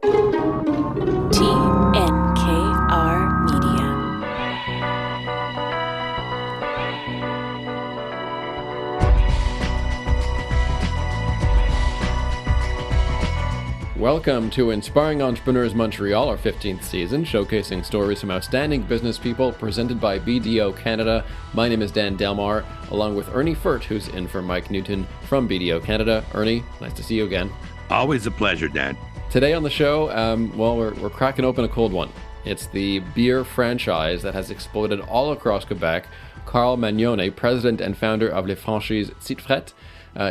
TNKR Media. Welcome to Inspiring Entrepreneurs Montreal, our 15th season, showcasing stories from outstanding business people, presented by BDO Canada. My name is Dan Delmar, along with Ernie Furt, who's in for Mike Newton from BDO Canada. Ernie, nice to see you again. Always a pleasure, Dan. Today on the show, we're cracking open a cold one. It's the beer franchise that has exploded all across Quebec. Karl Magnone, president and founder of Les Franchises Tite Frette.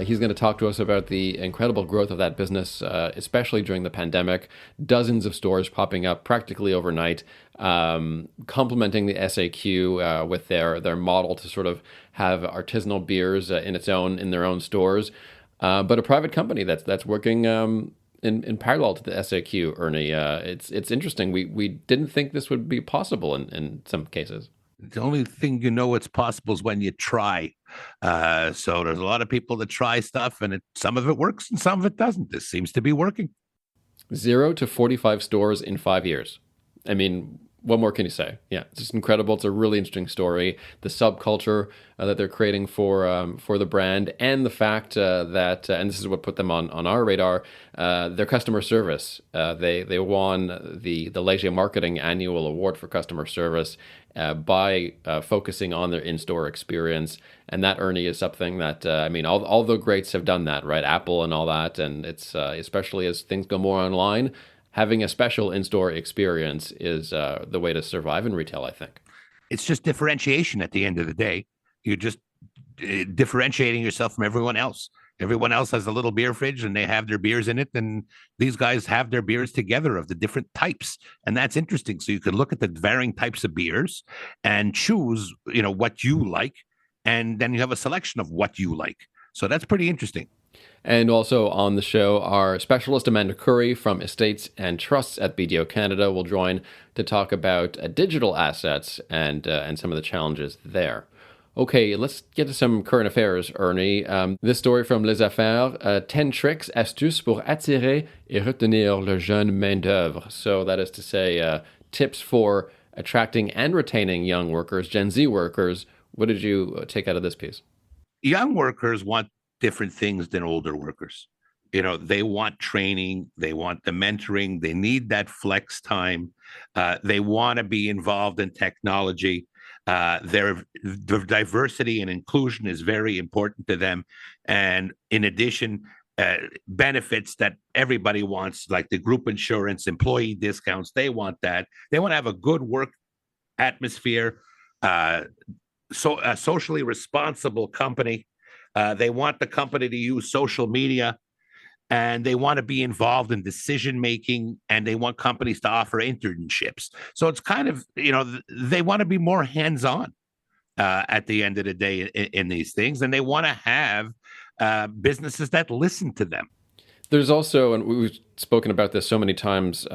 He's going to talk to us about the incredible growth of that business, especially during the pandemic. Dozens of stores popping up practically overnight, complementing the SAQ with their model to sort of have artisanal beers in their own stores. But a private company that's working in parallel to the SAQ, Ernie. It's interesting. We didn't think this would be possible in some cases. The only thing you know it's possible is when you try. So there's a lot of people that try stuff, and some of it works and some of it doesn't. This seems to be working. 0 to 45 stores in 5 years. I mean, what more can you say? Yeah, it's just incredible. It's a really interesting story. The subculture that they're creating for the brand, and the fact that, and this is what put them on our radar, their customer service. They won the Leger Marketing Annual Award for customer service by focusing on their in-store experience. And that, Ernie, is something that, all the greats have done that, right? Apple and all that. And it's especially as things go more online, having a special in-store experience is the way to survive in retail, I think. It's just differentiation at the end of the day. You're just differentiating yourself from everyone else. Everyone else has a little beer fridge and they have their beers in it. And these guys have their beers together of the different types. And that's interesting. So you can look at the varying types of beers and choose, what you like. And then you have a selection of what you like. So that's pretty interesting. And also on the show, our specialist Amanda Khoury from Estates and Trusts at BDO Canada will join to talk about digital assets and some of the challenges there. Okay, let's get to some current affairs, Ernie. This story from Les Affaires, 10 tricks, astuces pour attirer et retenir le jeune main-d'œuvre. So that is to say, tips for attracting and retaining young workers, Gen Z workers. What did you take out of this piece? Young workers want different things than older workers. They want training, they want the mentoring, they need that flex time. They want to be involved in technology. Their diversity and inclusion is very important to them. And in addition, benefits that everybody wants, like the group insurance, employee discounts, they want that. They want to have a good work atmosphere, a socially responsible company. They want the company to use social media, and they want to be involved in decision making, and they want companies to offer internships. So it's kind of, they want to be more hands-on at the end of the day in these things, and they want to have businesses that listen to them. There's also, and we've spoken about this so many times,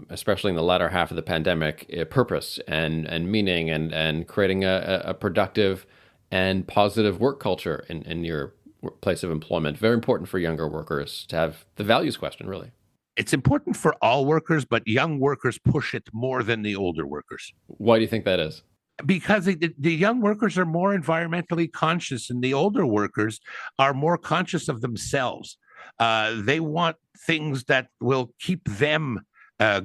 especially in the latter half of the pandemic, purpose and meaning and creating a productive and positive work culture in your place of employment. Very important for younger workers to have the values question, really. It's important for all workers, but young workers push it more than the older workers. Why do you think that is? Because the young workers are more environmentally conscious, and the older workers are more conscious of themselves. They want things that will keep them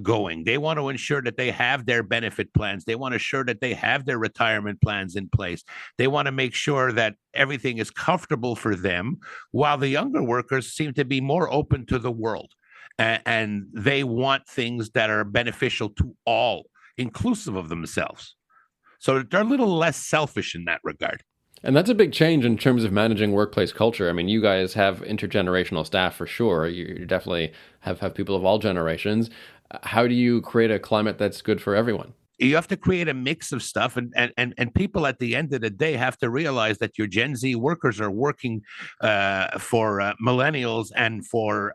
going. They want to ensure that they have their benefit plans. They want to ensure that they have their retirement plans in place. They want to make sure that everything is comfortable for them, while the younger workers seem to be more open to the world. And they want things that are beneficial to all, inclusive of themselves. So they're a little less selfish in that regard. And that's a big change in terms of managing workplace culture. I mean, you guys have intergenerational staff for sure. You definitely have people of all generations. How do you create a climate that's good for everyone? You have to create a mix of stuff, and people at the end of the day have to realize that your Gen Z workers are working for millennials and for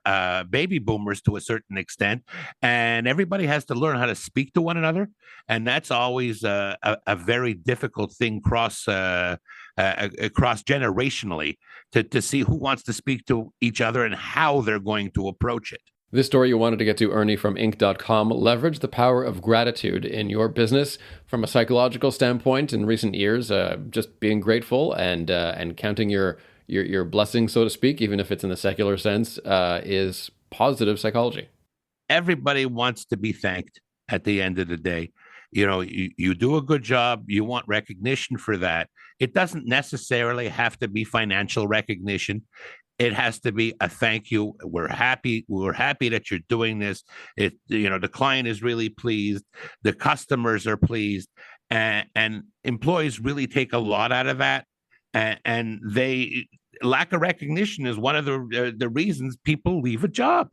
baby boomers to a certain extent, and everybody has to learn how to speak to one another, and that's always a very difficult thing cross generationally to see who wants to speak to each other and how they're going to approach it. This story you wanted to get to, Ernie, from Inc.com. Leverage the power of gratitude in your business from a psychological standpoint. In recent years, just being grateful and counting your blessings, so to speak, even if it's in the secular sense, is positive psychology. Everybody wants to be thanked at the end of the day. You do a good job. You want recognition for that. It doesn't necessarily have to be financial recognition. It has to be a thank you. We're happy. We're happy that you're doing this. The client is really pleased. The customers are pleased, and employees really take a lot out of that. And they lack of recognition is one of the reasons people leave a job,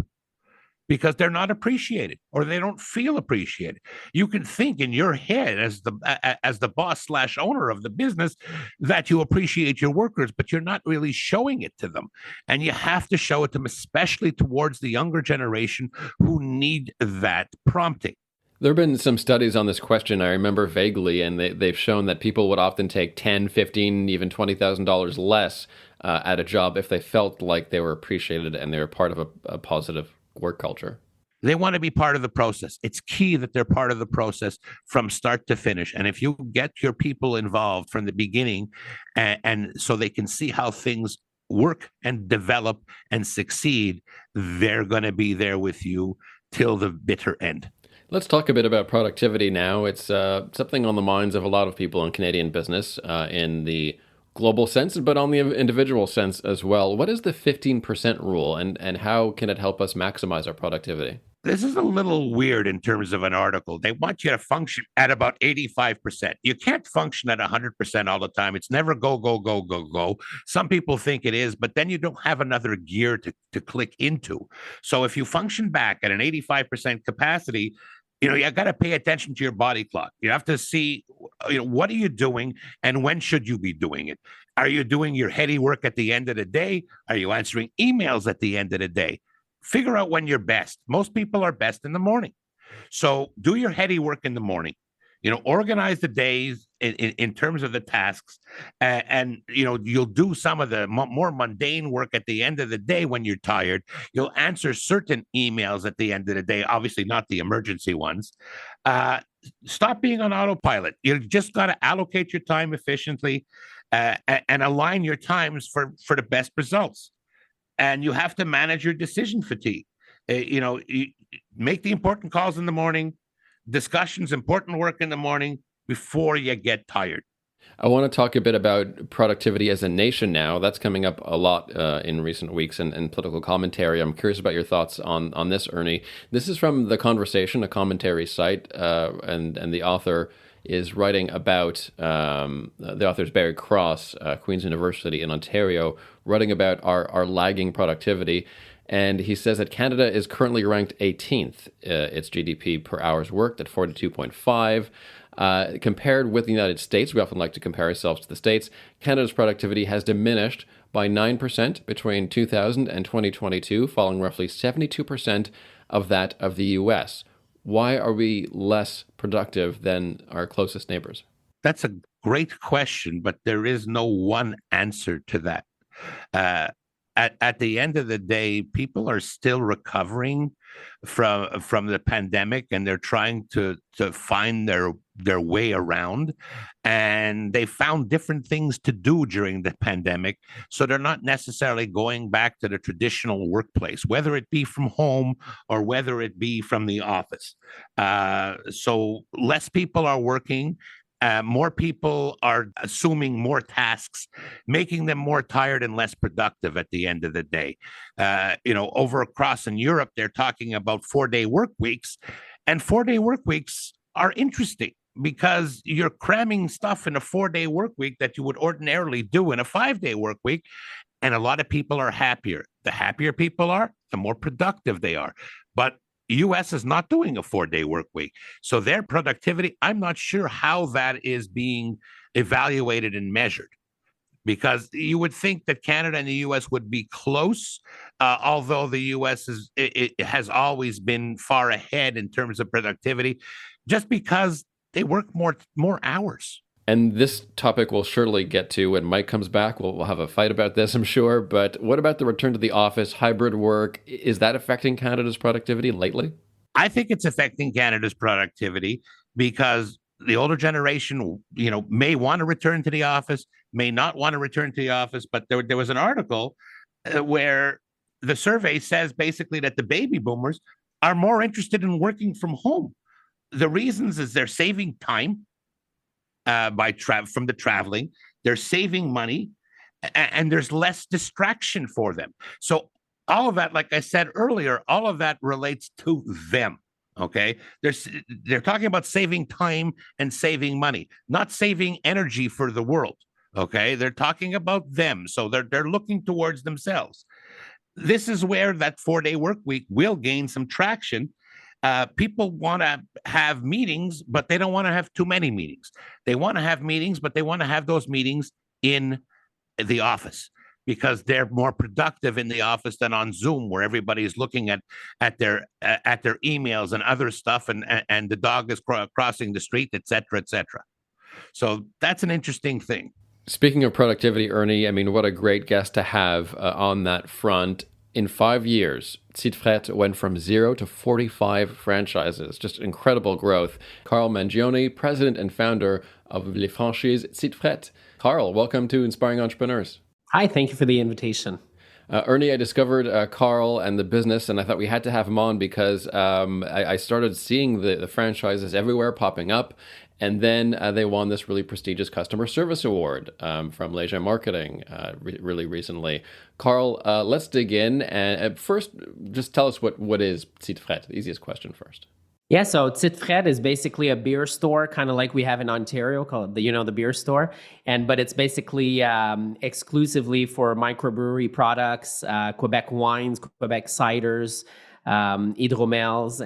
because they're not appreciated or they don't feel appreciated. You can think in your head as the boss / owner of the business that you appreciate your workers, but you're not really showing it to them. And you have to show it to them, especially towards the younger generation who need that prompting. There have been some studies on this question, I remember vaguely, and they've shown that people would often take $10, $15, even $20,000 less at a job if they felt like they were appreciated and they were part of a positive work culture. They want to be part of the process. It's key that they're part of the process from start to finish. And if you get your people involved from the beginning, and so they can see how things work and develop and succeed, they're going to be there with you till the bitter end. Let's talk a bit about productivity now. It's something on the minds of a lot of people in Canadian business in the global sense, but on the individual sense as well. What is the 15% rule, and how can it help us maximize our productivity? This is a little weird in terms of an article. They want you to function at about 85%. You can't function at 100% all the time. It's never go, go, go, go, go. Some people think it is, but then you don't have another gear to click into. So if you function back at an 85% capacity, you got to pay attention to your body clock. You have to see, what are you doing and when should you be doing it? Are you doing your heady work at the end of the day? Are you answering emails at the end of the day? Figure out when you're best. Most people are best in the morning. So do your heady work in the morning. Organize the days in terms of the tasks, and you'll do some of the more mundane work at the end of the day when you're tired. You'll answer certain emails at the end of the day, obviously not the emergency ones. Stop being on autopilot. You just got to allocate your time efficiently, and align your times for the best results. And you have to manage your decision fatigue. You make the important calls in the morning. Discussions, important work in the morning before you get tired. I want to talk a bit about productivity as a nation now. That's coming up a lot in recent weeks in political commentary. I'm curious about your thoughts on this, Ernie. This is from The Conversation, a commentary site, and the author is writing about, the author's Barry Cross, Queen's University in Ontario, writing about our lagging productivity. And he says that Canada is currently ranked 18th, its GDP per hours worked at 42.5. Compared with the United States, we often like to compare ourselves to the States, Canada's productivity has diminished by 9% between 2000 and 2022, falling roughly 72% of that of the US. Why are we less productive than our closest neighbors? That's a great question, but there is no one answer to that. At the end of the day, people are still recovering from the pandemic, and they're trying to find their way around. And they found different things to do during the pandemic, so they're not necessarily going back to the traditional workplace, whether it be from home or whether it be from the office. So less people are working. More people are assuming more tasks, making them more tired and less productive at the end of the day. Over across in Europe, they're talking about 4-day work weeks, and 4-day work weeks are interesting because you're cramming stuff in a 4-day work week that you would ordinarily do in a 5-day work week. And a lot of people are happier. The happier people are, the more productive they are. But US is not doing a 4-day work week. So their productivity, I'm not sure how that is being evaluated and measured, because you would think that Canada and the US would be close, although the US it has always been far ahead in terms of productivity, just because they work more hours. And this topic we'll surely get to when Mike comes back. We'll have a fight about this, I'm sure. But what about the return to the office, hybrid work? Is that affecting Canada's productivity lately? I think it's affecting Canada's productivity because the older generation, may want to return to the office, may not want to return to the office. But there was an article where the survey says basically that the baby boomers are more interested in working from home. The reasons is they're saving time from the traveling, they're saving money, and there's less distraction for them. So all of that, like I said earlier, all of that relates to them. Okay, they're talking about saving time and saving money, not saving energy for the world. Okay, they're talking about them, so they're looking towards themselves. This is where that 4-day work week will gain some traction. People want to have meetings, but they don't want to have too many meetings. They want to have meetings, but they want to have those meetings in the office because they're more productive in the office than on Zoom, where everybody's looking at their emails and other stuff, and the dog is crossing the street, et cetera, et cetera. So that's an interesting thing. Speaking of productivity, Ernie, I mean, what a great guest to have on that front. In 5 years, Tite Frette went from 0 to 45 franchises. Just incredible growth. Karl Magnone, president and founder of Les Franchises Tite Frette. Karl, welcome to Inspiring Entrepreneurs. Hi, thank you for the invitation. Ernie, I discovered Karl and the business, and I thought we had to have him on because I started seeing the franchises everywhere popping up. And then they won this really prestigious customer service award from Leisure Marketing really recently. Karl, let's dig in. And first, just tell us what is Tite Frette? The easiest question first. Yeah, so Tite Frette is basically a beer store, kind of like we have in Ontario, called the beer store. But it's basically exclusively for microbrewery products, Quebec wines, Quebec ciders, hydromels,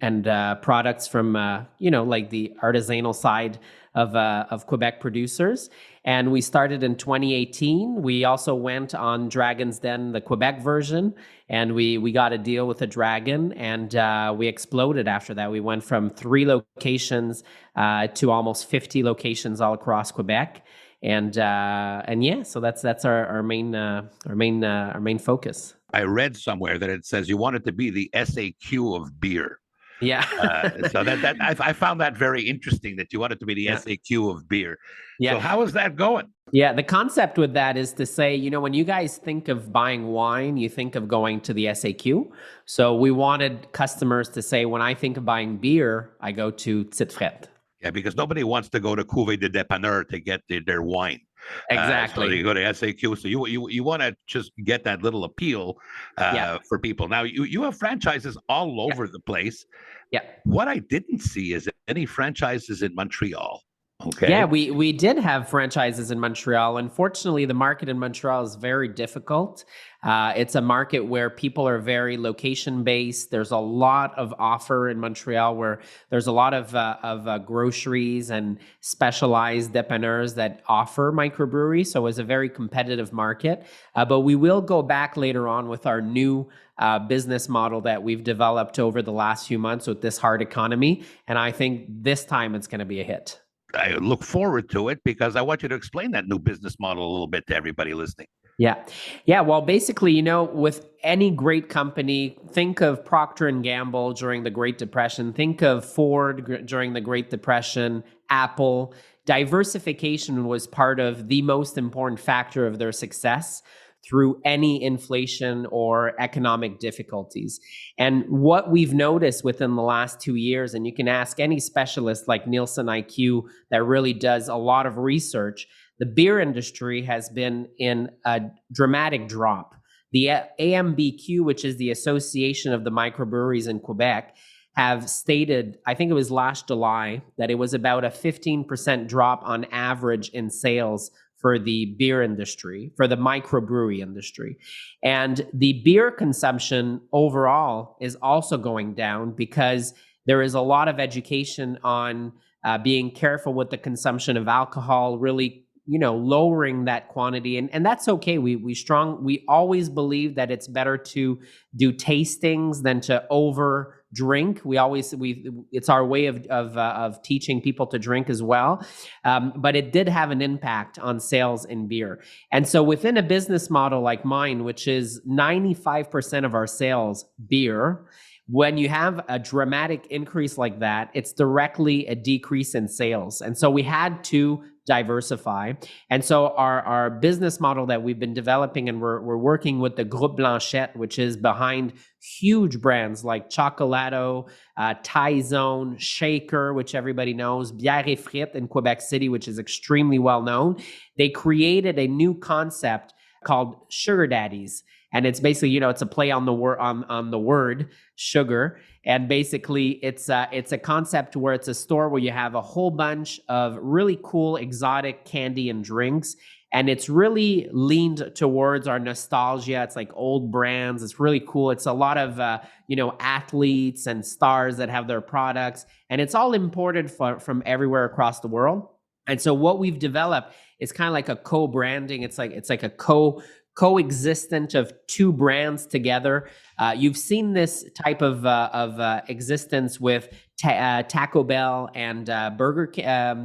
and products from like the artisanal side of Quebec producers. And we started in 2018. We also went on Dragon's Den, the Quebec version, and we got a deal with a Dragon, and we exploded after that. We went from 3 locations to almost 50 locations all across Quebec. And yeah, so that's our main focus. I read somewhere that it says you want it to be the SAQ of beer. Yeah. So that I found that very interesting that you want it to be the SAQ of beer. Yeah. So how is that going? Yeah, the concept with that is to say, when you guys think of buying wine, you think of going to the SAQ. So we wanted customers to say, when I think of buying beer, I go to Tite Frette. Yeah, because nobody wants to go to Khoury de Dépanneur to get their wine. Exactly. So you go to SAQ. So you want to just get that little appeal for people. Now you have franchises all over the place. Yeah. What I didn't see is any franchises in Montreal. Okay. Yeah, we did have franchises in Montreal. Unfortunately, the market in Montreal is very difficult. It's a market where people are very location-based. There's a lot of offer in Montreal where there's a lot of groceries and specialized dépanneurs that offer microbreweries. So it's a very competitive market. But we will go back later on with our new business model that we've developed over the last few months with this hard economy. And I think this time it's going to be a hit. I look forward to it because I want you to explain that new business model a little bit to everybody listening. Yeah. Well, basically, with any great company, think of Procter & Gamble during the Great Depression, think of Ford during the Great Depression, Apple. Diversification was part of the most important factor of their success through any inflation or economic difficulties. And what we've noticed within the last 2 years, and you can ask any specialist like Nielsen IQ that really does a lot of research, the beer industry has been in a dramatic drop. The AMBQ, which is the Association of the Microbreweries in Quebec, have stated, I think it was last July, that it was about a 15% drop on average in sales for the beer industry, for the microbrewery industry. And the beer consumption overall is also going down because there is a lot of education on being careful with the consumption of alcohol, really lowering that quantity. And that's okay. We always believe that it's better to do tastings than to over drink. It's our way of teaching people to drink as well. But it did have an impact on sales in beer. And so within a business model like mine, which is 95% of our sales beer, when you have a dramatic increase like that, it's directly a decrease in sales. And so we had to diversify. And so our business model that we've been developing, and we're working with the Groupe Blanchette, which is behind huge brands like Chocolato, Thai Zone, Shaker, which everybody knows, Bière et Frites in Quebec City, which is extremely well known. They created a new concept called Sugar Daddies. And it's basically, it's a play on the word sugar. And basically it's a concept where it's a store where you have a whole bunch of really cool exotic candy and drinks. And it's really leaned towards our nostalgia. It's like old brands. It's really cool. It's a lot of, athletes and stars that have their products. And it's all imported from everywhere across the world. And so what we've developed is kind of like a co-branding. It's like a coexistent of two brands together. You've seen this type of existence with Taco Bell and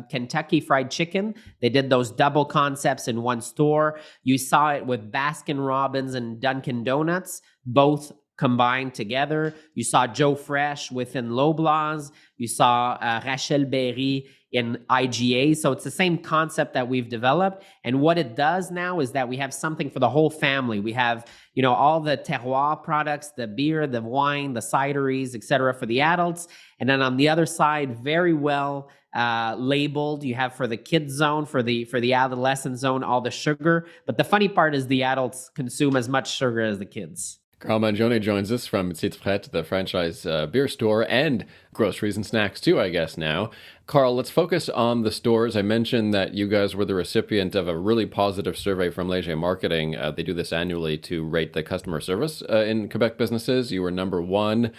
Kentucky Fried Chicken. They did those double concepts in one store. You saw it with Baskin Robbins and Dunkin' Donuts, both combined together. You saw Joe Fresh within Loblaws. You saw Rachel Berry in IGA. So it's the same concept that we've developed. And what it does now is that we have something for the whole family. We have, all the terroir products, the beer, the wine, the cideries, etc., for the adults. And then on the other side, very well labeled, you have for the kids zone, for the adolescent zone, all the sugar. But the funny part is the adults consume as much sugar as the kids. Karl Magnone joins us from Tite Frette, the franchise beer store, and groceries and snacks too, I guess now. Karl, let's focus on the stores. I mentioned that you guys were the recipient of a really positive survey from Léger Marketing. They do this annually to rate the customer service in Quebec businesses. You were number one.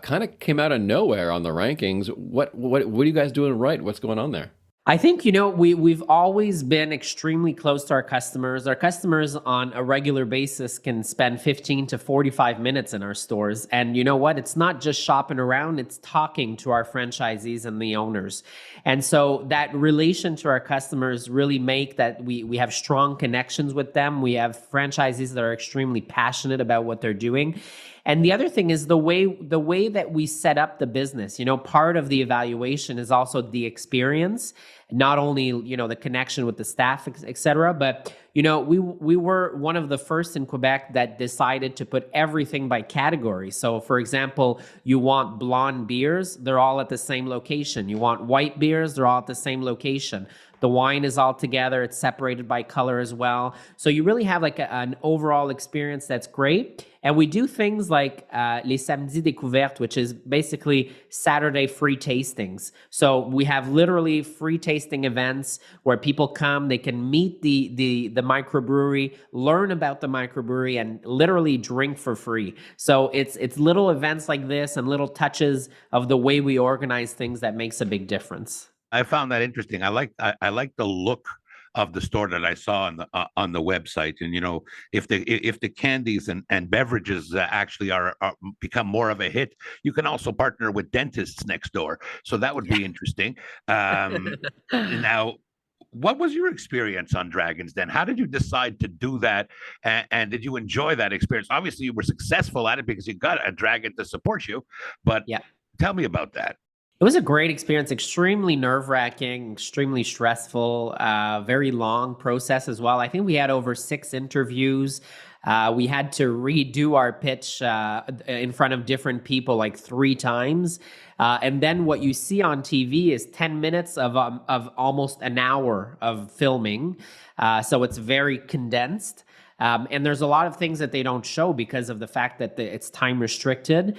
Kind of came out of nowhere on the rankings. What are you guys doing right? What's going on there? I think, we've always been extremely close to our customers. Our customers on a regular basis can spend 15 to 45 minutes in our stores. And you know what? It's not just shopping around, it's talking to our franchisees and the owners. And so that relation to our customers really make that we have strong connections with them. We have franchisees that are extremely passionate about what they're doing. And the other thing is the way that we set up the business. Part of the evaluation is also the experience, not only, the connection with the staff, et cetera, but, we were one of the first in Quebec that decided to put everything by category. So, for example, you want blonde beers, they're all at the same location. You want white beers, they're all at the same location. The wine is all together. It's separated by color as well. So you really have like an overall experience that's great. And we do things like Les Samedis Découvertes, which is basically Saturday free tastings. So we have literally free tasting events where people come, they can meet the microbrewery, learn about the microbrewery, and literally drink for free. So it's little events like this and little touches of the way we organize things that makes a big difference. I found that interesting. I like the look of the store that I saw on the website, and if the candies and beverages actually are become more of a hit, you can also partner with dentists next door. So that would be interesting. Now, what was your experience on Dragon's Den? How did you decide to do that? And did you enjoy that experience? Obviously, you were successful at it because you got a dragon to support you. But tell me about that. It was a great experience, extremely nerve-wracking, extremely stressful, very long process as well. I think we had over 6 interviews. We had to redo our pitch in front of different people like 3 times. And then what you see on TV is 10 minutes of almost an hour of filming. So it's very condensed. And there's a lot of things that they don't show because of the fact that it's time restricted.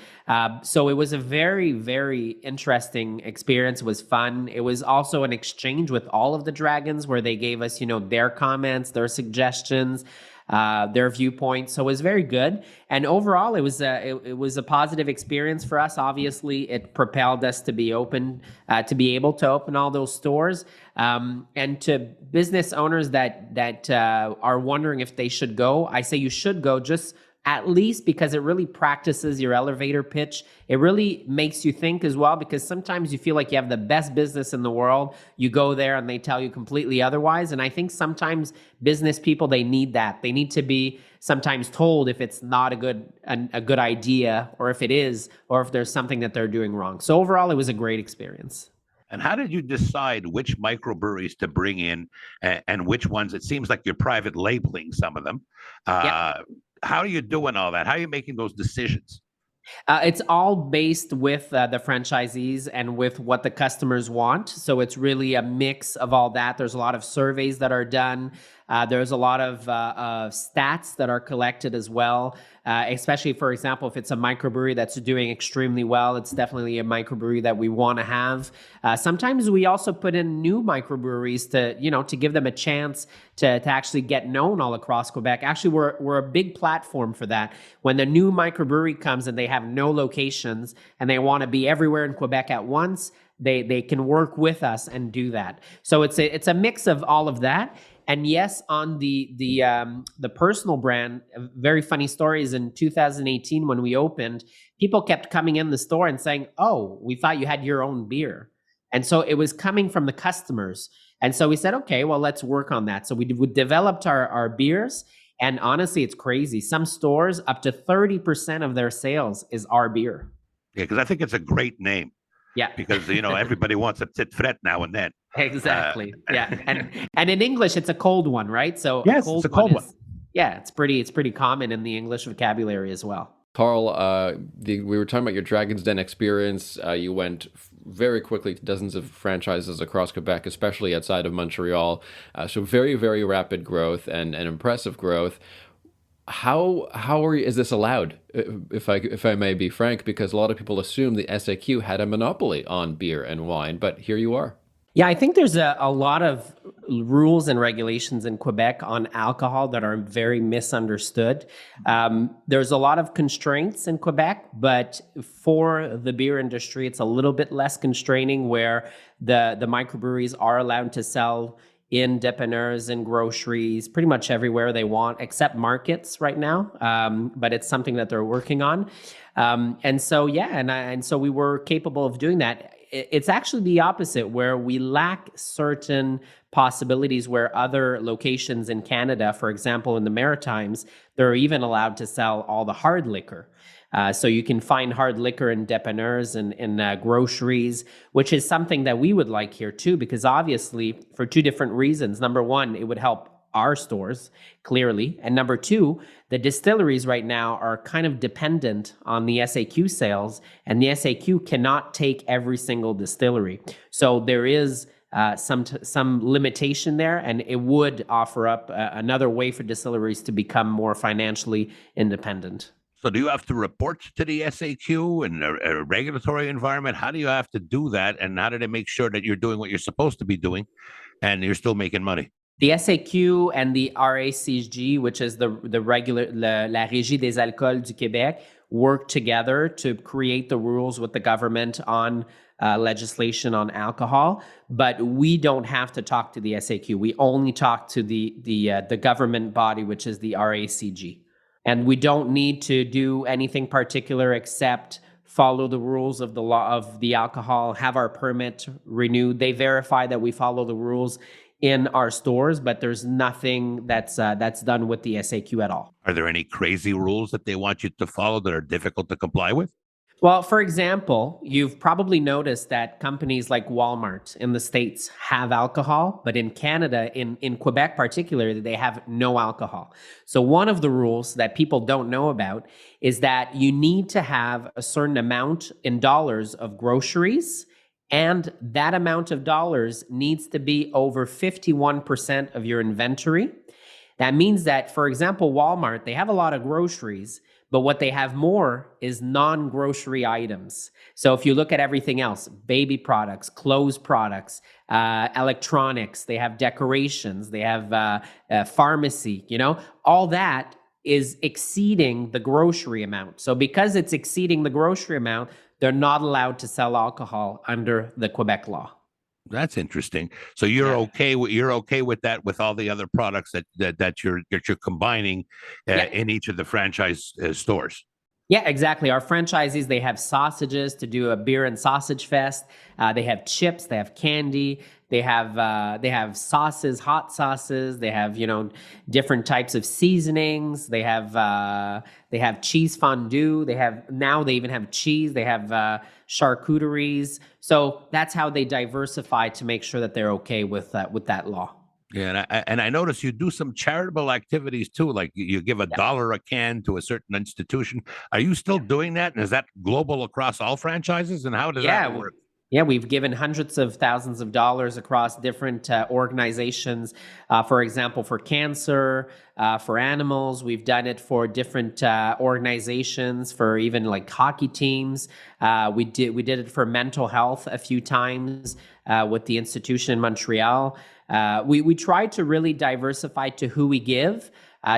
So it was a very, very interesting experience. It was fun. It was also an exchange with all of the dragons where they gave us, their comments, their suggestions, their viewpoints. So it was very good. And overall, it was a positive experience for us. Obviously, it propelled us to be able to open all those stores. And to business owners that are wondering if they should go, I say you should go. Just at least because it really practices your elevator pitch. It really makes you think as well, because sometimes you feel like you have the best business in the world. You go there and they tell you completely otherwise. And I think sometimes business people, they need that. They need to be sometimes told if it's not a good idea, or if it is, or if there's something that they're doing wrong. So overall, it was a great experience. And how did you decide which microbreweries to bring in and which ones? It seems like you're private labeling some of them. Yeah. How are you doing all that? How are you making those decisions? It's all based with the franchisees and with what the customers want. So it's really a mix of all that. There's a lot of surveys that are done. There's a lot of stats that are collected as well, especially, for example, if it's a microbrewery that's doing extremely well, it's definitely a microbrewery that we want to have. Sometimes we also put in new microbreweries to give them a chance to actually get known all across Quebec. Actually, we're a big platform for that. When the new microbrewery comes and they have no locations and they want to be everywhere in Quebec at once, they can work with us and do that. So it's a mix of all of that. And yes, on the personal brand, very funny stories. In 2018, when we opened, people kept coming in the store and saying, "Oh, we thought you had your own beer," and so it was coming from the customers. And so we said, "Okay, well, let's work on that." So we developed our beers, and honestly, it's crazy. Some stores, up to 30% of their sales is our beer. Yeah, because I think it's a great name. Yeah. Because everybody wants a Tite Frette now and then. Exactly. Yeah. And in English, it's a cold one, right? So yes, it's a cold one. Yeah, it's pretty common in the English vocabulary as well. Karl, we were talking about your Dragon's Den experience. You went very quickly to dozens of franchises across Quebec, especially outside of Montreal. So very, very rapid growth and impressive growth. How is this allowed, if I may be frank? Because a lot of people assume the SAQ had a monopoly on beer and wine, but here you are. Yeah, I think there's a lot of rules and regulations in Quebec on alcohol that are very misunderstood. There's a lot of constraints in Quebec, but for the beer industry, it's a little bit less constraining, where the microbreweries are allowed to sell in dépanneurs and groceries, pretty much everywhere they want, except markets right now. But it's something that they're working on. And so we were capable of doing that. It's actually the opposite, where we lack certain possibilities where other locations in Canada, for example, in the Maritimes, they're even allowed to sell all the hard liquor. So you can find hard liquor in dépanneurs and in groceries, which is something that we would like here too, because obviously for two different reasons. Number one, it would help our stores, clearly. And number two, the distilleries right now are kind of dependent on the SAQ sales, and the SAQ cannot take every single distillery. So there is some limitation there, and it would offer up another way for distilleries to become more financially independent. So do you have to report to the SAQ and a regulatory environment? How do you have to do that? And how do they make sure that you're doing what you're supposed to be doing and you're still making money? The SAQ and the RACG, which is the regular la Régie des alcools du Québec, work together to create the rules with the government on legislation on alcohol. But we don't have to talk to the SAQ. We only talk to the government body, which is the RACG. And we don't need to do anything particular except follow the rules of the law of the alcohol, have our permit renewed. They verify that we follow the rules in our stores, but there's nothing that's done with the SAQ at all. Are there any crazy rules that they want you to follow that are difficult to comply with? Well, for example, you've probably noticed that companies like Walmart in the States have alcohol, but in Canada, in Quebec particularly, they have no alcohol. So one of the rules that people don't know about is that you need to have a certain amount in dollars of groceries, and that amount of dollars needs to be over 51% of your inventory. That means that, for example, Walmart, they have a lot of groceries, but what they have more is non-grocery items. So if you look at everything else, baby products, clothes products, electronics, they have decorations, they have pharmacy, all that is exceeding the grocery amount. So because it's exceeding the grocery amount, they're not allowed to sell alcohol under the Quebec law. That's interesting. So you're okay with that, with all the other products that you're combining Yeah. in each of the franchise stores. Yeah, exactly. Our franchisees, they have sausages to do a beer and sausage fest. They have chips, they have candy, they have sauces, hot sauces. They have different types of seasonings. They have cheese fondue. They even have cheese. They have charcuteries. So that's how they diversify to make sure that they're okay with that law. Yeah, and I notice you do some charitable activities too, like you give a Yeah. dollar a can to a certain institution. Are you still doing that? And is that global across all franchises? And how does that Yeah, work? yeah, we've given hundreds of thousands of dollars across different organizations. For example, for cancer, for animals, we've done it for different organizations, for even like hockey teams. We did it for mental health a few times with the institution in Montreal. We try to really diversify to who we give.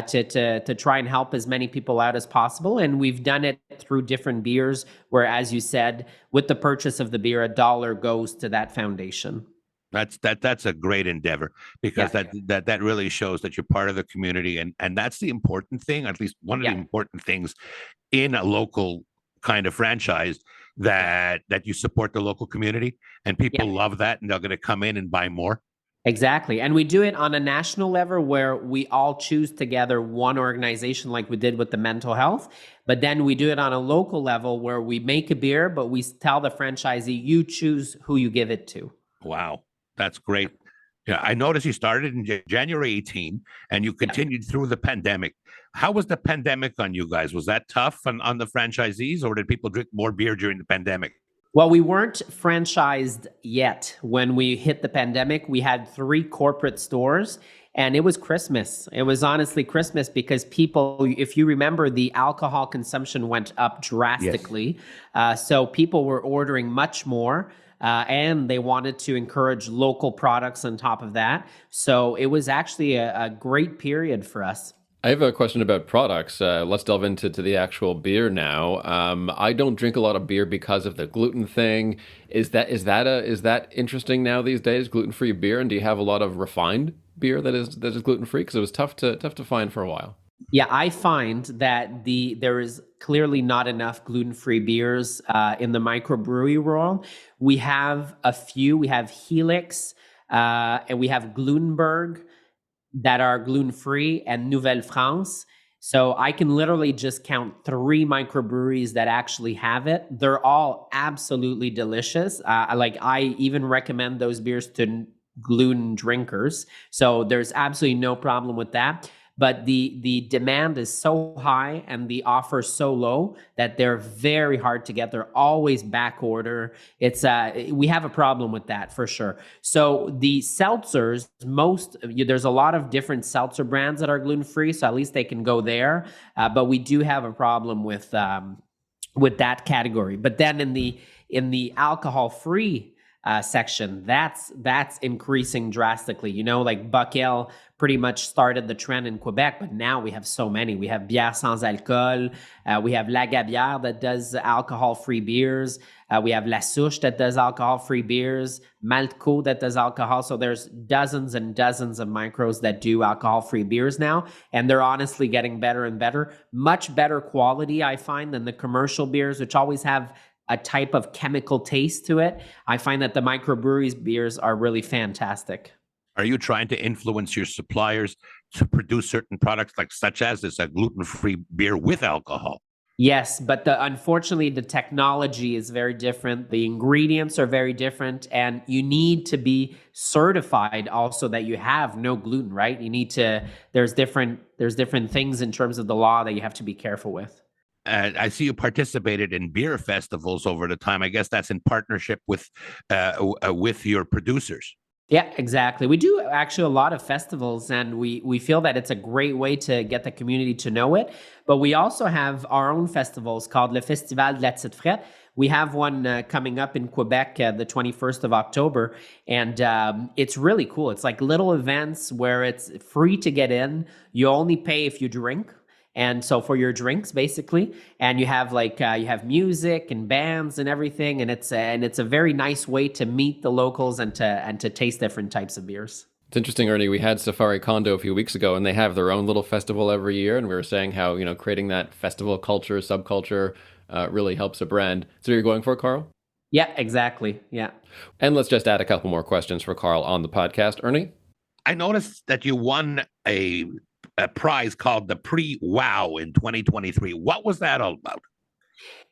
To try and help as many people out as possible. And we've done it through different beers, where, as you said, with the purchase of the beer, a dollar goes to that foundation. That's a great endeavor, because Yeah, that really shows that you're part of the community, and that's the important thing, at least one of the yeah, important things in a local kind of franchise, yeah, that you support the local community, and yeah. people love that, and they're going to come in and buy more. Exactly. And we do it on a national level where we all choose together one organization, like we did with the mental health. But then we do it on a local level where we make a beer, but we tell the franchisee, you choose who you give it to. Wow, that's great. Yeah, I noticed you started in January 18 and you Yeah. continued through the pandemic. How was the pandemic on you guys? Was that tough on the franchisees, or did people drink more beer during the pandemic? Well, we weren't franchised yet when we hit the pandemic. We had 3 corporate stores, and it was Christmas. It was honestly Christmas because people, if you remember, the alcohol consumption went up Yes. drastically. So people were ordering much more. And they wanted to encourage local products on top of that. So it was actually a great period for us. I have a question about products. Let's delve into the actual beer now. I don't drink a lot of beer because of the gluten thing. Is that interesting now these days? Gluten-free beer, and do you have a lot of refined beer that is gluten-free? Because it was tough to find for a while. Yeah, I find that there is clearly not enough gluten-free beers in the microbrewery world. We have a few. We have Helix, and we have Glutenberg that are gluten-free, and Nouvelle France. So I can literally just count 3 microbreweries that actually have it. They're all absolutely delicious. I even recommend those beers to gluten drinkers. So there's absolutely no problem with that. But the demand is so high and the offer so low that they're very hard to get. They're always back order. We have a problem with that for sure. So the seltzers, there's a lot of different seltzer brands that are gluten free, so at least they can go there. But we do have a problem with that category. But then in the alcohol free section, that's increasing drastically. Like Buckel pretty much started the trend in Quebec, but now we have so many. We have Bière Sans Alcool. We have La Gabière that does alcohol-free beers. We have La Souche that does alcohol-free beers. Maltco that does alcohol. So there's dozens and dozens of micros that do alcohol-free beers now, and they're honestly getting better and better. Much better quality, I find, than the commercial beers, which always have a type of chemical taste to it. I find that the microbreweries beers are really fantastic. Are you trying to influence your suppliers to produce certain products, like such as this, a gluten-free beer with alcohol? Yes, but unfortunately the technology is very different. The ingredients are very different, and you need to be certified also that you have no gluten, right? There's different things in terms of the law that you have to be careful with. I see you participated in beer festivals over the time. I guess that's in partnership with your producers. Yeah, exactly. We do actually a lot of festivals, and we feel that it's a great way to get the community to know it. But we also have our own festivals called Le Festival de la Tite Frette. We have one coming up in Quebec the 21st of October, and it's really cool. It's like little events where it's free to get in. You only pay if you drink. And so for your drinks, basically, and you have you have music and bands and everything, and it's a very nice way to meet the locals and to taste different types of beers. It's interesting, Ernie. We had Safari Condo a few weeks ago, and they have their own little festival every year. And we were saying how, creating that festival culture, subculture, really helps a brand. So you're going for it, Karl? Yeah, exactly. Yeah. And let's just add a couple more questions for Karl on the podcast. Ernie? I noticed that you won a prize called the Prix Wow in 2023. What was that all about?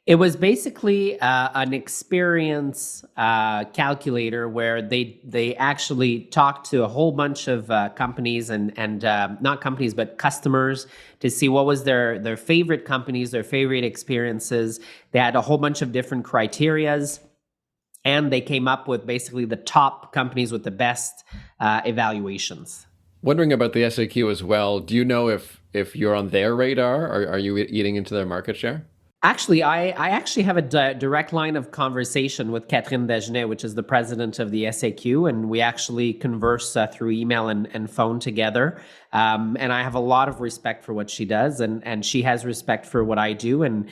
It was basically an experience calculator where they actually talked to a whole bunch of companies and not companies but customers to see what was their favorite companies, their favorite experiences. They had a whole bunch of different criterias, and they came up with basically the top companies with the best evaluations. Wondering about the SAQ as well. Do you know if you're on their radar, or are you eating into their market share? Actually, I actually have a direct line of conversation with Catherine Dagenet, which is the president of the SAQ, and we actually converse through email and phone together. And I have a lot of respect for what she does, and she has respect for what I do. And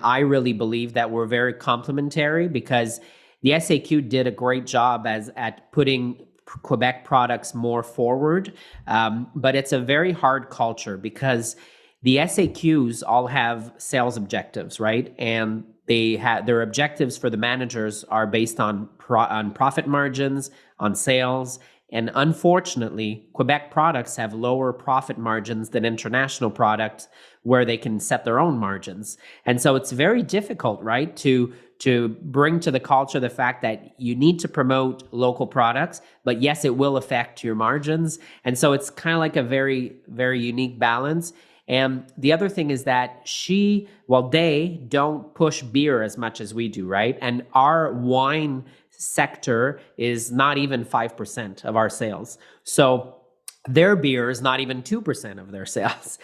I really believe that we're very complementary because the SAQ did a great job at putting Quebec products more forward. But it's a very hard culture because the SAQs all have sales objectives, right? And they have their objectives for the managers are based on profit margins, on sales. And unfortunately, Quebec products have lower profit margins than international products where they can set their own margins. And so it's very difficult, right, to bring to the culture the fact that you need to promote local products, but yes, it will affect your margins. And so it's kind of like a very, very unique balance. And the other thing is that they don't push beer as much as we do, right? And our wine sector is not even 5% of our sales. So their beer is not even 2% of their sales,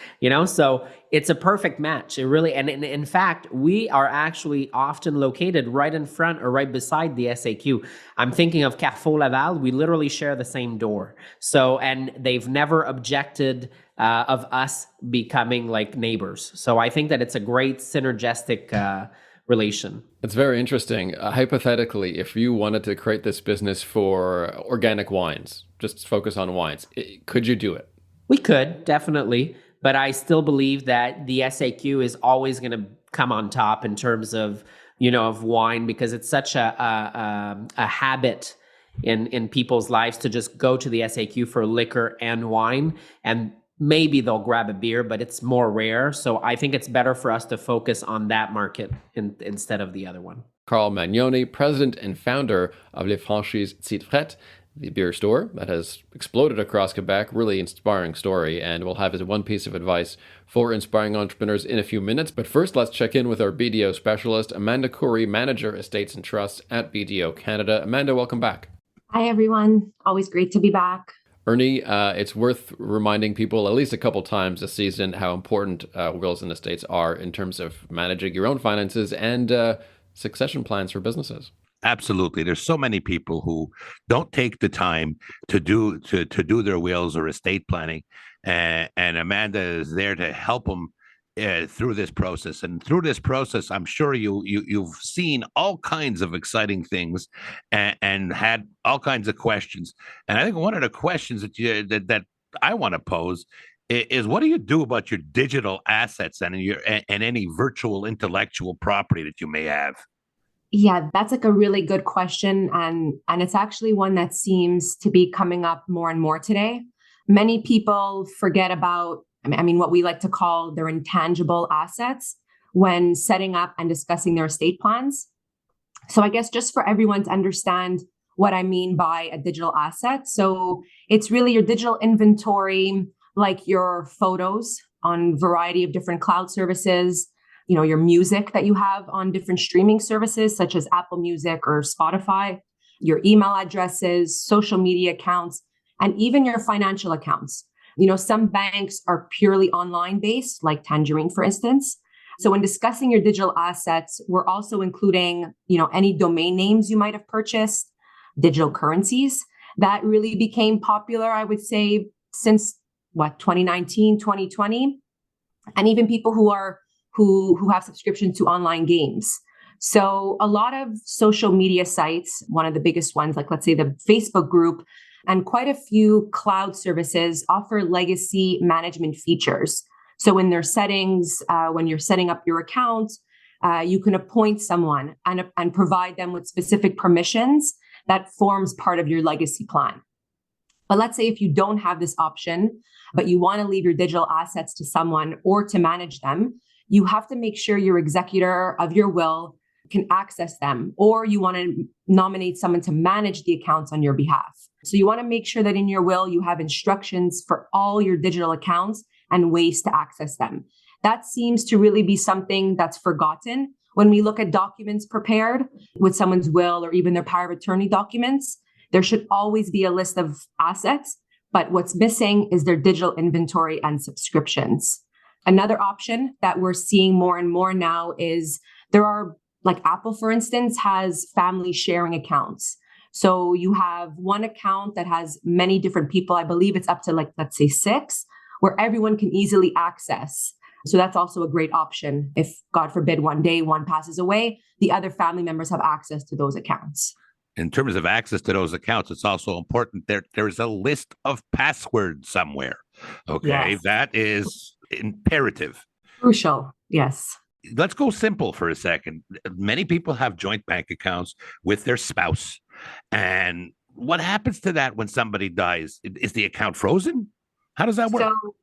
So it's a perfect match. It really, and in fact, we are actually often located right in front or right beside the SAQ. I'm thinking of Carrefour Laval. We literally share the same door. So, and they've never objected of us becoming like neighbors. So I think that it's a great synergistic relation. It's very interesting. Hypothetically, if you wanted to create this business for organic wines, just focus on wines, could you do it? We could, definitely. But I still believe that the SAQ is always going to come on top in terms of, of wine, because it's such a habit in people's lives to just go to the SAQ for liquor and wine. And maybe they'll grab a beer, but it's more rare. So I think it's better for us to focus on that market instead of the other one. Karl Magnone, president and founder of Les Franchises Tite Frette, the beer store that has exploded across Quebec. Really inspiring story. And we'll have his one piece of advice for inspiring entrepreneurs in a few minutes. But first, let's check in with our BDO specialist, Amanda Khoury, manager, estates and trusts at BDO Canada. Amanda, welcome back. Hi, everyone. Always great to be back. Ernie, it's worth reminding people at least a couple times this season how important wills and estates are in terms of managing your own finances and succession plans for businesses. Absolutely. There's so many people who don't take the time to do their wills or estate planning, and Amanda is there to help them through this process. And through this process, I'm sure you've seen all kinds of exciting things and had all kinds of questions. And I think one of the questions that I want to pose is, what do you do about your digital assets and any virtual intellectual property that you may have? Yeah, that's like a really good question. And it's actually one that seems to be coming up more and more today. Many people forget about, what we like to call their intangible assets when setting up and discussing their estate plans. So I guess just for everyone to understand what I mean by a digital asset. So it's really your digital inventory, like your photos on a variety of different cloud services, your music that you have on different streaming services, such as Apple Music or Spotify, your email addresses, social media accounts, and even your financial accounts. Some banks are purely online based, like Tangerine, for instance. So when discussing your digital assets, we're also including, any domain names you might have purchased, digital currencies that really became popular, I would say, since 2019, 2020. and even people who have subscriptions to online games. So a lot of social media sites, one of the biggest ones, like let's say the Facebook group, and quite a few cloud services offer legacy management features. So in their settings, when you're setting up your account, you can appoint someone and provide them with specific permissions that forms part of your legacy plan. But let's say if you don't have this option, but you want to leave your digital assets to someone or to manage them, you have to make sure your executor of your will can access them, or you want to nominate someone to manage the accounts on your behalf. So you want to make sure that in your will, you have instructions for all your digital accounts and ways to access them. That seems to really be something that's forgotten when we look at documents prepared with someone's will or even their power of attorney documents. There should always be a list of assets, but what's missing is their digital inventory and subscriptions. Another option that we're seeing more and more now is there are, like Apple, for instance, has family sharing accounts. So you have one account that has many different people. I believe it's up to let's say 6, where everyone can easily access. So that's also a great option. If God forbid one day one passes away, the other family members have access to those accounts. In terms of access to those accounts, it's also important there's a list of passwords somewhere. Okay, yes. That is imperative. Crucial, yes. Let's go simple for a second. Many people have joint bank accounts with their spouse. And what happens to that when somebody dies? Is the account frozen? How does that work? So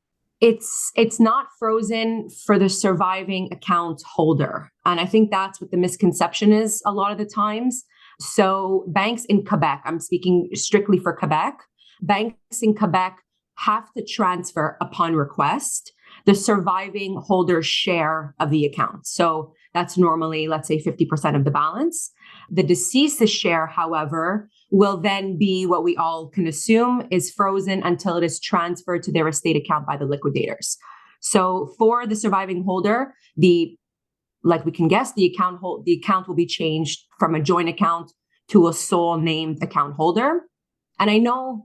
it's not frozen for the surviving account holder. And I think that's what the misconception is a lot of the times. So banks in Quebec, I'm speaking strictly for Quebec, banks in Quebec have to transfer upon request the surviving holder's share of the account. So that's normally, let's say, 50% of the balance. The deceased's share, however, will then be what we all can assume is frozen until it is transferred to their estate account by the liquidators. So for the surviving holder, like we can guess, the account will be changed from a joint account to a sole named account holder. And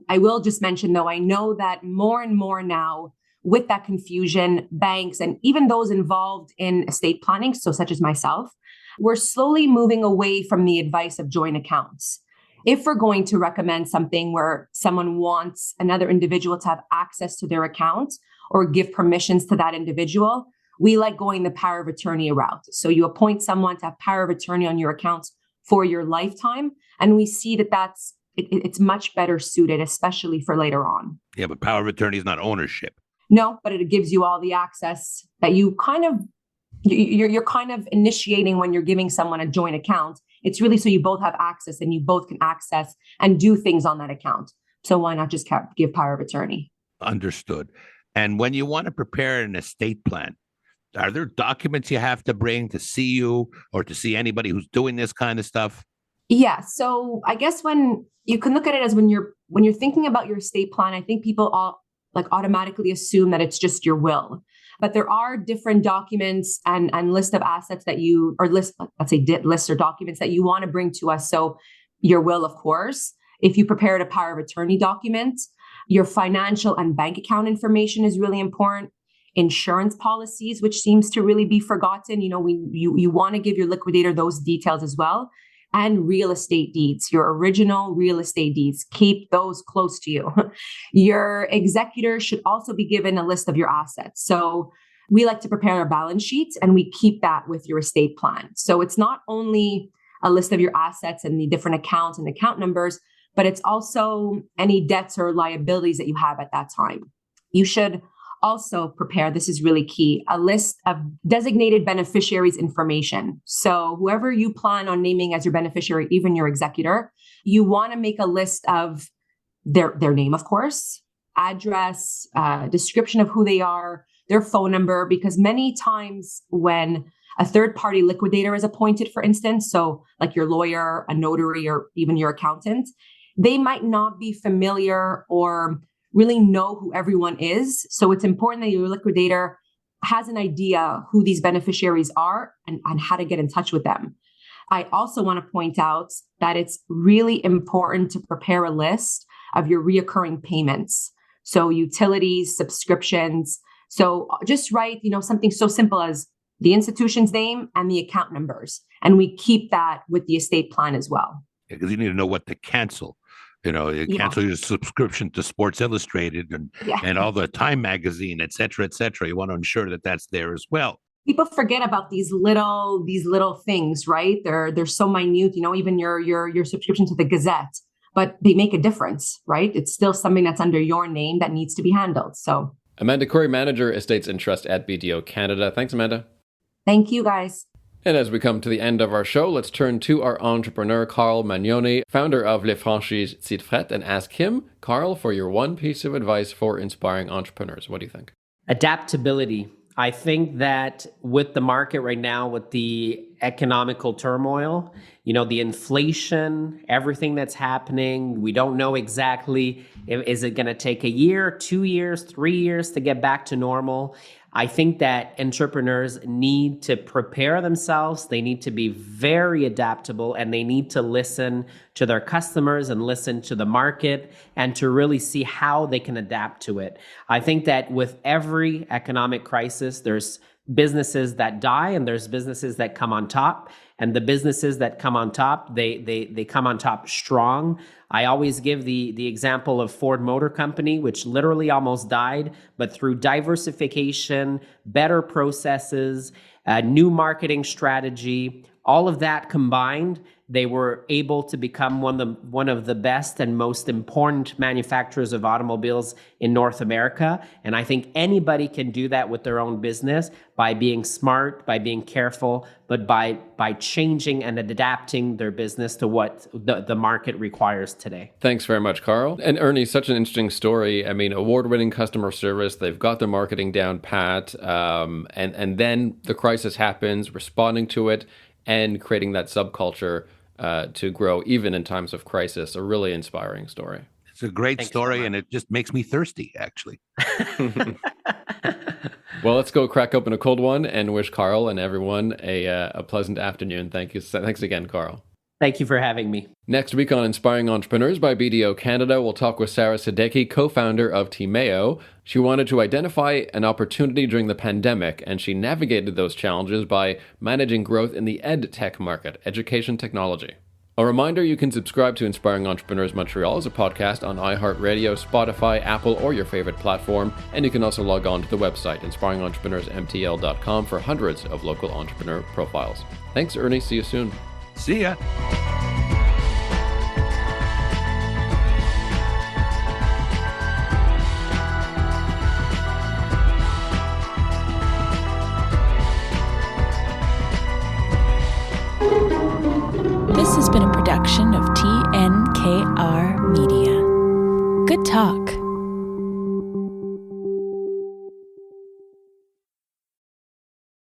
I will just mention though, I know that more and more now with that confusion, banks and even those involved in estate planning, so such as myself, we're slowly moving away from the advice of joint accounts. If we're going to recommend something where someone wants another individual to have access to their account or give permissions to that individual, we like going the power of attorney route. So you appoint someone to have power of attorney on your accounts for your lifetime. And we see that it's much better suited, especially for later on. Yeah, but power of attorney is not ownership. No, but it gives you all the access that you're kind of initiating when you're giving someone a joint account. It's really so you both have access and you both can access and do things on that account. So why not just give power of attorney? Understood. And when you want to prepare an estate plan, are there documents you have to bring to see you or to see anybody who's doing this kind of stuff? Yeah. So I guess when you can look at it as when you're thinking about your estate plan, I think people all automatically assume that it's just your will. But there are different documents and list of assets that lists or documents that you want to bring to us. So your will, of course, if you prepared a power of attorney document, your financial and bank account information is really important. Insurance policies, which seems to really be forgotten. You want to give your liquidator those details as well. And real estate deeds, your original real estate deeds, keep those close to you. Your executor should also be given a list of your assets. So we like to prepare a balance sheet and we keep that with your estate plan. So it's not only a list of your assets and the different accounts and account numbers, but it's also any debts or liabilities that you have at that time. You should also prepare, this is really key, a list of designated beneficiaries information. So whoever you plan on naming as your beneficiary, even your executor, you want to make a list of their name, of course, address, description of who they are, their phone number, because many times when a third-party liquidator is appointed, for instance, so like your lawyer, a notary, or even your accountant, they might not be familiar or really know who everyone is. So it's important that your liquidator has an idea who these beneficiaries are and how to get in touch with them. I also want to point out that it's really important to prepare a list of your reoccurring payments. So utilities, subscriptions, So just write, something so simple as the institution's name and the account numbers. And we keep that with the estate plan as well. Because you need to know what to cancel. You cancel your subscription to Sports Illustrated and all the Time magazine, et cetera, et cetera. You want to ensure that that's there as well. People forget about these little things, right? They're so minute, even your subscription to the Gazette, but they make a difference, right? It's still something that's under your name that needs to be handled. So Amanda Khoury, Manager, Estates and Trust at BDO Canada. Thanks, Amanda. Thank you, guys. And as we come to the end of our show, let's turn to our entrepreneur, Karl Magnone, founder of Les Franchises Tite Frette, and ask him, Karl, for your one piece of advice for inspiring entrepreneurs. What do you think? Adaptability. I think that with the market right now, with the economical turmoil, the inflation, everything that's happening, we don't know exactly, is it going to take a year, 2 years, 3 years to get back to normal? I think that entrepreneurs need to prepare themselves. They need to be very adaptable, and they need to listen to their customers and listen to the market and to really see how they can adapt to it. I think that with every economic crisis, there's businesses that die and there's businesses that come on top. And the businesses that come on top, they come on top strong. I always give the example of Ford Motor Company, which literally almost died, but through diversification, better processes, new marketing strategy, all of that combined, they were able to become one of the best and most important manufacturers of automobiles in North America. And I think anybody can do that with their own business by being smart, by being careful, but by changing and adapting their business to what the market requires today. Thanks very much, Karl. And Ernie, such an interesting story. I mean, award-winning customer service. They've got their marketing down pat. And then the crisis happens, responding to it, and creating that subculture to grow even in times of crisis. A really inspiring story. It's a great story, and it just makes me thirsty, actually. Well, let's go crack open a cold one and wish Karl and everyone a pleasant afternoon. Thank you. Thanks again, Karl. Thank you for having me. Next week on Inspiring Entrepreneurs by BDO Canada, we'll talk with Sarah Sadecki, co-founder of Timeo. She wanted to identify an opportunity during the pandemic, and she navigated those challenges by managing growth in the ed tech market, education technology. A reminder, you can subscribe to Inspiring Entrepreneurs Montreal as a podcast on iHeartRadio, Spotify, Apple, or your favorite platform. And you can also log on to the website, inspiringentrepreneursmtl.com, for hundreds of local entrepreneur profiles. Thanks, Ernie. See you soon. See ya. This has been a production of TNKR Media. Good talk.